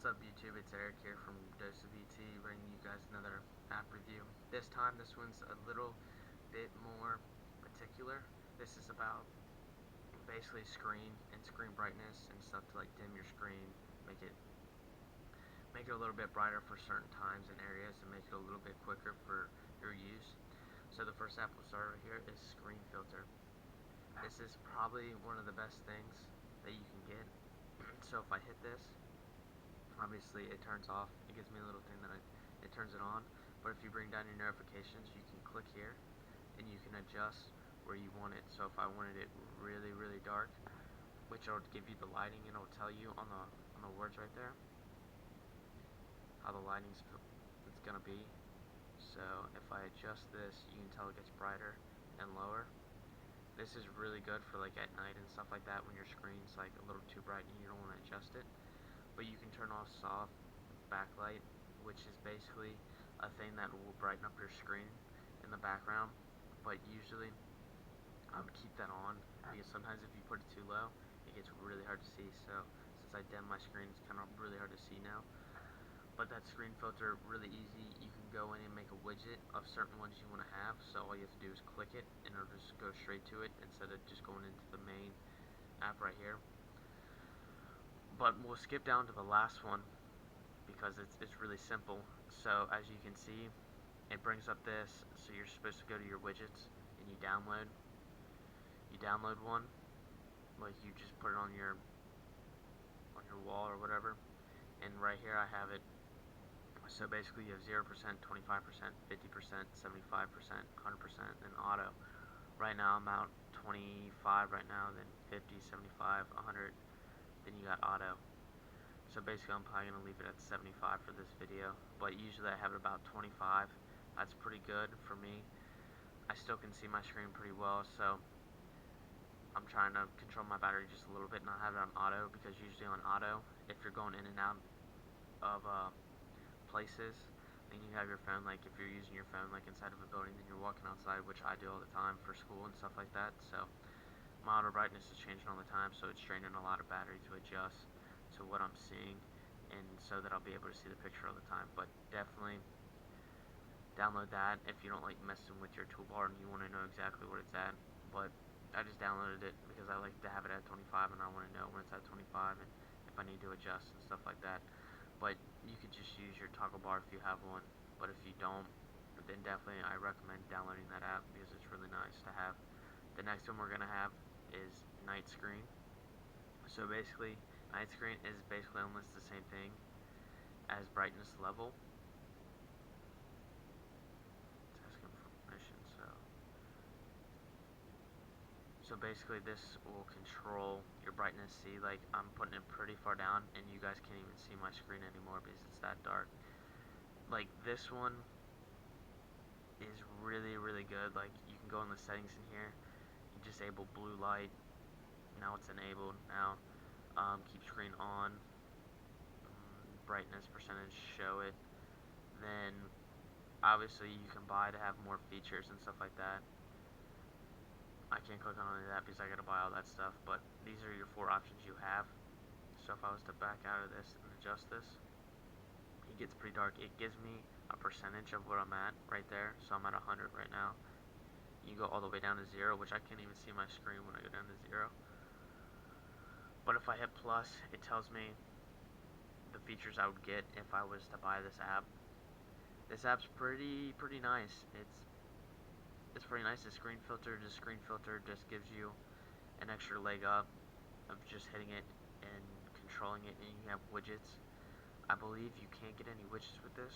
up YouTube, it's Eric here from Dose of ET, bringing you guys another app review. This time this one's a little bit more particular. This is about basically screen and screen brightness and stuff to like dim your screen, make it a little bit brighter for certain times and areas, and make it a little bit quicker for your use. So the first app we'll start over here is Screen Filter. This is probably one of the best things that you can get. So if I hit this, obviously it turns off. It gives me a little thing that it turns it on. But if you bring down your notifications, you can click here and you can adjust where you want it. So if I wanted it really dark, which will give you the lighting, and it'll tell you on the words right there how the lighting's it's gonna be. So if I adjust this, you can tell it gets brighter and lower. This is really good for like at night and stuff like that when your screen's like a little too bright and you don't want to adjust it. But you can turn off soft backlight, which is basically a thing that will brighten up your screen in the background. But usually I would keep that on, because sometimes if you put it too low, it gets really hard to see. So since I dim my screen, it's kind of really hard to see now. But that screen filter, really easy. You can go in and make a widget of certain ones you want to have. So all you have to do is click it and it'll just go straight to it instead of just going into the main app right here. But we'll skip down to the last one because it's really simple. So as you can see, it brings up this. So you're supposed to go to your widgets and you download one, like you just put it on your wall or whatever. And right here I have it. So basically you have 0%, 25%, 50%, 75%, 100%, and auto. Right now I'm out 25 right now, then 50, 75, 100, then you got auto. So basically I'm probably going to leave it at 75 for this video, but usually I have it about 25. That's pretty good for me. I still can see my screen pretty well, so I'm trying to control my battery just a little bit and not have it on auto, because usually on auto, if you're going in and out of places, and you have your phone, like if you're using your phone like inside of a building, then you're walking outside, which I do all the time for school and stuff like that. So my auto brightness is changing all the time, so it's draining a lot of battery to adjust to what I'm seeing, and so that I'll be able to see the picture all the time. But definitely download that if you don't like messing with your toolbar and you want to know exactly what it's at. But I just downloaded it because I like to have it at 25 and I want to know when it's at 25 and if I need to adjust and stuff like that. But you could just use your toggle bar if you have one, but if you don't, then definitely I recommend downloading that app because it's really nice to have. The next one we're going to have is night screen. So basically night screen is basically almost the same thing as brightness level. It's asking for permission, so basically this will control your brightness. See, like I'm putting it pretty far down and you guys can't even see my screen anymore because it's that dark. Like this one is really good. Like you can go in the settings in here, you disable blue light. Now it's enabled. Now keep screen on, brightness percentage, show it. Then obviously you can buy to have more features and stuff like that. I can't click on any of that because I gotta buy all that stuff, but these are your 4 options you have. So if I was to back out of this and adjust this, it gets pretty dark. It gives me a percentage of where I'm at right there, so I'm at 100 right now. You go all the way down to 0, which I can't even see my screen when I go down to 0. But if I hit plus, it tells me the features I would get if I was to buy this app. This app's pretty nice. It's pretty nice. The screen filter just gives you an extra leg up of just hitting it and controlling it, and you have widgets. I believe you can't get any widgets with this,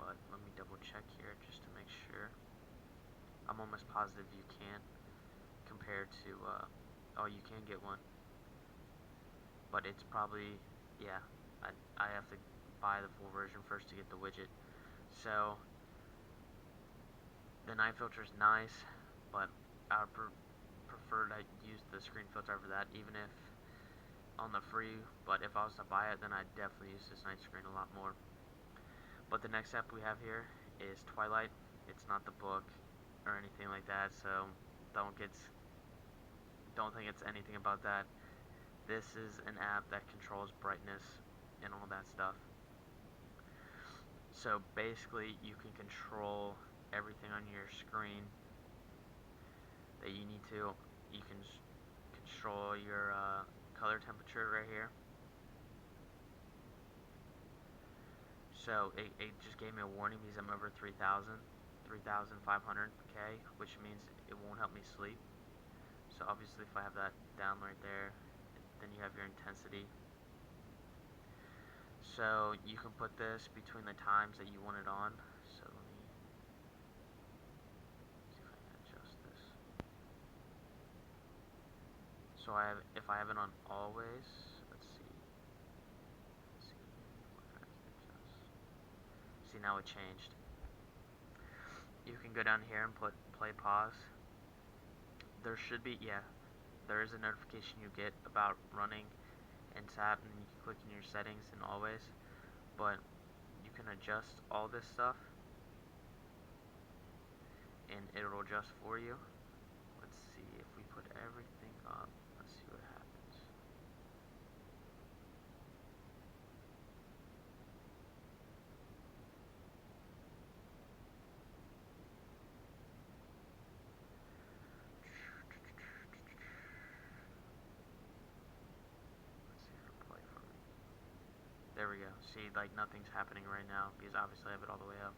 but let me double check here just to make sure. I'm almost positive you can, compared to oh, you can get one, but it's probably, yeah, I have to buy the full version first to get the widget. So the night filter is nice, but I would prefer to use the screen filter over that, even if on the free. But if I was to buy it, then I'd definitely use this night screen a lot more. But the next app we have here is Twilight. It's not the book or anything like that, so don't think it's anything about that. This is an app that controls brightness and all that stuff. So basically you can control everything on your screen that you need to. You can control your color temperature right here. So it just gave me a warning because I'm over 3,500K, which means it won't help me sleep. So obviously if I have that down right there, then you have your intensity. So you can put this between the times that you want it on. So let me see if I can adjust this. So if I have it on always, let's see. What can I adjust? See, now it changed. You can go down here and put play pause. There should be, yeah, there is a notification you get about running and tap, and then you can click in your settings and always, but you can adjust all this stuff and it'll adjust for you. Let's see if we put everything up. Let's see what happens. There we go. See, like nothing's happening right now because obviously I have it all the way up.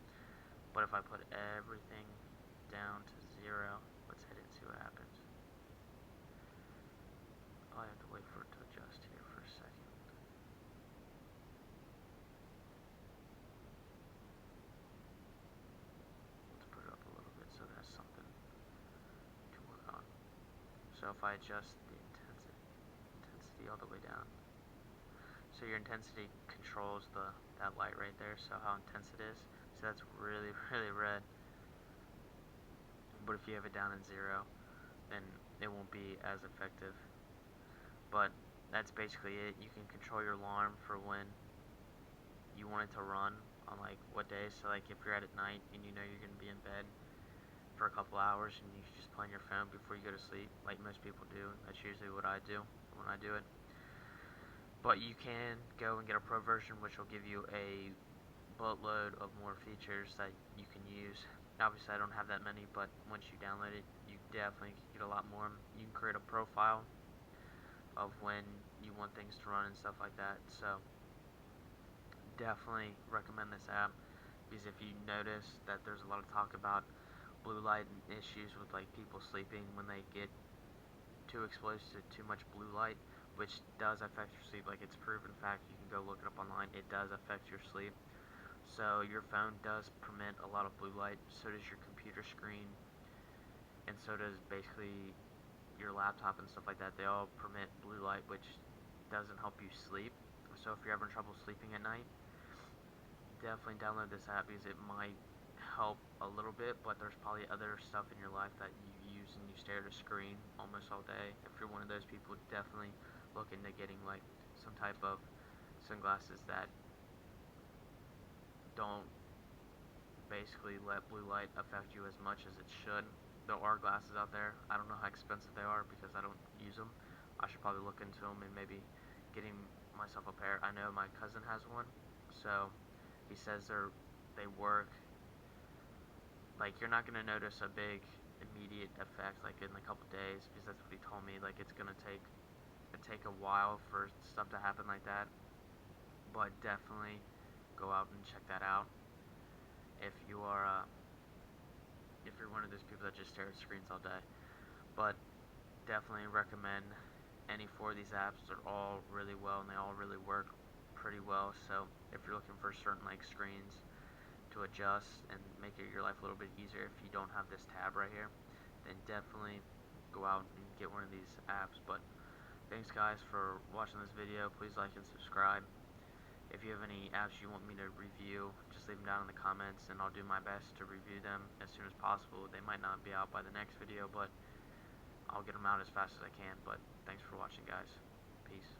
But if I put everything down to 0, let's hit it and see what happens. Oh, I have to wait for it to adjust here for a second. Let's put it up a little bit so there's something to work on. So if I adjust the intensity all the way down. So your intensity controls that light right there, so how intense it is. So that's really, really red. But if you have it down in 0, then it won't be as effective. But that's basically it. You can control your alarm for when you want it to run on like what days. So like if you're at night and you know you're going to be in bed for a couple hours and you can just play on your phone before you go to sleep, like most people do. That's usually what I do when I do it. But you can go and get a pro version, which will give you a boatload of more features that you can use. Obviously I don't have that many, but once you download it, you definitely can get a lot more. You can create a profile of when you want things to run and stuff like that. So definitely recommend this app, because if you notice that there's a lot of talk about blue light and issues with like people sleeping when they get too exposed to too much blue light, which does affect your sleep. Like it's proven fact, you can go look it up online, it does affect your sleep. So your phone does permit a lot of blue light, so does your computer screen, and so does basically your laptop and stuff like that. They all permit blue light, which doesn't help you sleep. So if you're having trouble sleeping at night, definitely download this app because it might help a little bit, but there's probably other stuff in your life that you use and you stare at a screen almost all day. If you're one of those people, definitely look into getting like some type of sunglasses that don't basically let blue light affect you as much as it should. There are glasses out there. I don't know how expensive they are because I don't use them. I should probably look into them and maybe getting myself a pair. I know my cousin has one, so he says they work. Like you're not gonna notice a big immediate effect like in a couple days, because that's what he told me. Like it's gonna take a while for stuff to happen like that. But definitely go out and check that out if you are if you're one of those people that just stare at screens all day. But definitely recommend any 4 of these apps. They're all really well and they all really work pretty well. So if you're looking for certain like screens to adjust and make your life a little bit easier if you don't have this tab right here, then definitely go out and get one of these apps. But thanks guys for watching this video. Please like and subscribe. If you have any apps you want me to review, just leave them down in the comments and I'll do my best to review them as soon as possible. They might not be out by the next video, but I'll get them out as fast as I can. But thanks for watching guys. Peace.